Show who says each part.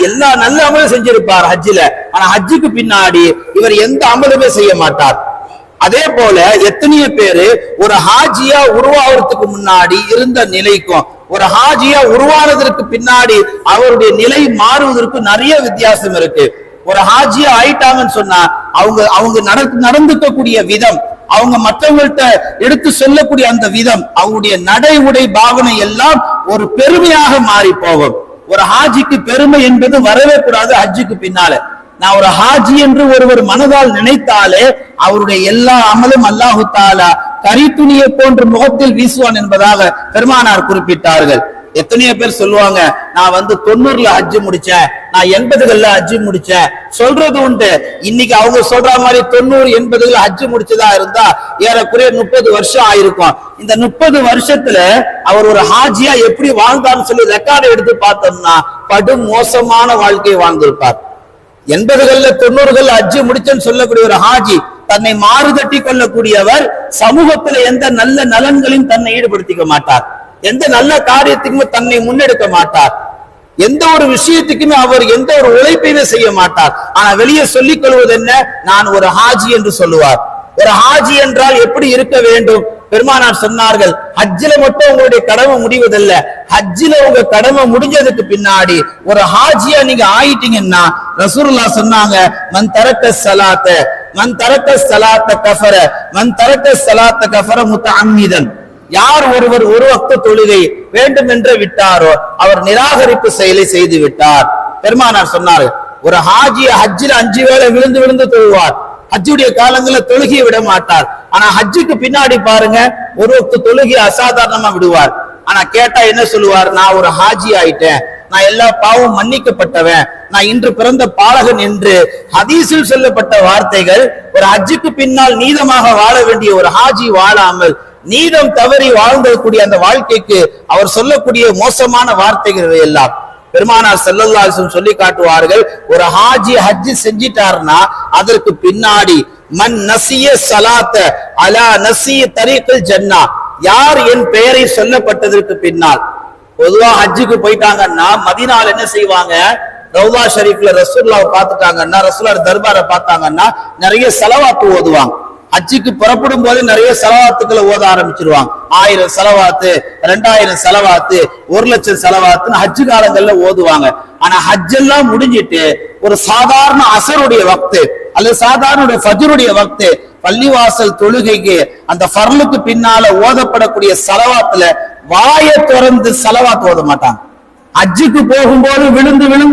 Speaker 1: எல்லா நல்ல அமலும் செஞ்சிருப்பார் ஹஜ்ஜில. ஆனா ஹஜ்ஜுக்கு பின்னாடி இவர் எந்த அமலுமே செய்ய மாட்டார். அதே போல எத்தனையோ பேரு ஒரு ஹாஜியா உருவாகிறதுக்கு முன்னாடி இருந்த நிலைக்கும் ஒரு ஹாஜியா உருவானதற்கு பின்னாடி அவருடைய நிலை மாறுவதற்கு நிறைய வித்தியாசம் இருக்கு. ஒரு ஹாஜியா ஆயிட்டாங்கன்னு சொன்னா அவங்க நடந்துக்கக்கூடிய விதம், அவங்க மற்றவங்கள்ட்ட எடுத்து சொல்லக்கூடிய அந்த விதம், அவங்களுடைய நடை உடை பாவனை எல்லாம் ஒரு பெருமையாக மாறி போகும். ஒரு ஹாஜிக்கு பெருமை என்பது வரவே கூடாது. ஹஜ்ஜுக்கு பின்னால நான் ஒரு ஹாஜி என்று ஒருவர் மனதால் நினைத்தாலே அவருடைய எல்லா அமலும் அல்லாஹு தஆலா கரித்துணியை போன்று முகத்தில் வீசுவான் என்பதாக பெருமானார் குறிப்பிட்டார்கள். எத்தனையோ பேர் சொல்லுவாங்க, நான் 90ல ஹஜ்ஜு முடிச்சேன், நான் 80கள்ல ஹஜ்ஜு முடிச்சேன் சொல்றது உண்டு. இன்னைக்கு அவங்க சொல்ற மாதிரி 90 80ல ஹஜ்ஜு முடிச்சதா இருந்தா ஏறக்குறைய 30 வருஷம் ஆயிருக்கும். இந்த 30 வருஷத்துல அவர் ஒரு ஹாஜியா எப்படி வாழ்ந்தார்னு சொல்லி ரெக்கார்டை எடுத்து பார்த்தோம்னா படும் மோசமான வாழ்க்கையை வாழ்ந்திருப்பார். 80கள்ல 90கள்ல ஹஜ்ஜு முடிச்சேன்னு சொல்லக்கூடிய ஒரு ஹாஜி தன்னை மாறுதட்டி கொள்ளக்கூடியவர் சமூகத்துல எந்த நல்ல நலன்களையும் தன்னை ஈடுபடுத்திக்க மாட்டார், எந்த நல்ல காரியத்துக்குமே தன்னை முன்னெடுக்க மாட்டார், எந்த ஒரு விஷயத்துக்குமே அவர் எந்த ஒரு உழைப்பையுமே செய்ய மாட்டார். ஆனா வெளியே சொல்லிக் கொள்வது என்ன, நான் ஒரு ஹாஜி என்று சொல்லுவார். ஒரு ஹாஜி என்றால் எப்படி இருக்க வேண்டும்? பெருமானார் சொன்னார்கள், ஹஜ்ஜில மட்டும் உங்களுடைய கடமை முடிவதில்லை, ஹஜ்ஜில உங்க கடமை முடிஞ்சதுக்கு பின்னாடி ஒரு ஹாஜியா நீங்க ஆயிட்டீங்கன்னா ரசூலுல்லாஹ் சொன்னாங்க, மன் தரக்க ஸலாத்த கஃபர மன் தரக்க ஸலாத்த கஃபர முத்தஅம்மிதன். யார் ஒருவர் ஒரு வக்த தொழுகை வேண்டும் என்று விட்டாரோ அவர் நிராகரிப்பு செயலை செய்து விட்டார். பெருமானார் சொன்னார், ஒரு ஹாஜி ஹஜ்ஜில் 5 வேளை விழுந்து விழுந்து தொழுவார், ஹஜ்ஜுடைய காலங்களில் தொழுகையை விட மாட்டார். ஆனா ஹஜ்ஜுக்கு பின்னாடி பாருங்க ஒரு வக்த தொழுகையை அசாதாரணமா விடுவார். ஆனா கேட்டா என்ன சொல்லுவார், நான் ஒரு ஹாஜி ஆயிட்டேன், நான் எல்லா பாவம் மன்னிக்கப்பட்டவன், நான் இன்று பிறந்த பாலகன் என்று ஹதீஸில் சொல்லப்பட்ட வார்த்தைகள் ஒரு ஹஜ்ஜுக்கு பின்னால் நீதமாக வாழ வேண்டிய ஒரு ஹாஜி வாழாமல் நீதம் தவறி வாழ்ந்தக்கூடிய அந்த வாழ்க்கைக்கு அவர் சொல்லக்கூடிய மோசமான வார்த்தைகள் எல்லாம் பெருமானார் ஸல்லல்லாஹு அலைஹி வஸல்லம் சொல்லி காட்டுவார்கள். ஒரு ஹாஜி ஹஜ் செஞ்சிட்டார்னா அதற்கு பின்னாடி மன் நசிய ஸலாத்த அலா நசிய தரீகில் ஜன்னா, யார் என் பெயரை சொல்லப்பட்டதற்கு பின்னால் பொதுவா ஹஜ்ஜுக்கு போயிட்டாங்கன்னா மதீனால என்ன செய்வாங்க, ரௌலா ஷரீஃப்ல ரசூலுல்லாஹ் பார்த்துட்டாங்கன்னா ரசூலுல்லாஹ் தர்பாரை பார்த்தாங்கன்னா நிறைய ஸலவாத் ஓதுவாங்க. ஹஜ்ஜுக்கு புறப்படும் போது நிறைய ஸலவாத்துக்களை ஓத ஆரம்பிச்சிருவாங்க. 1000 ஸலவாத்து, 2000 ஸலவாத்து, 1,00,000 ஸலவாத்துன்னு ஹஜ்ஜு காலங்கள்ல ஓதுவாங்க. ஆனா ஹஜ் எல்லாம் முடிஞ்சிட்டு ஒரு சாதாரண அசருடைய வக்து அல்லது சாதாரண ஃபஜ்ருடைய வக்து பள்ளிவாசல் தொழுகைக்கு அந்த ஃபர்லுக்கு பின்னால ஓதப்படக்கூடிய ஸலவாத்துல வாயை திறந்து ஸலவாத் ஓத மாட்டாங்க. ஹஜ்ஜுக்கு போகும்போது விழுந்து விழுந்து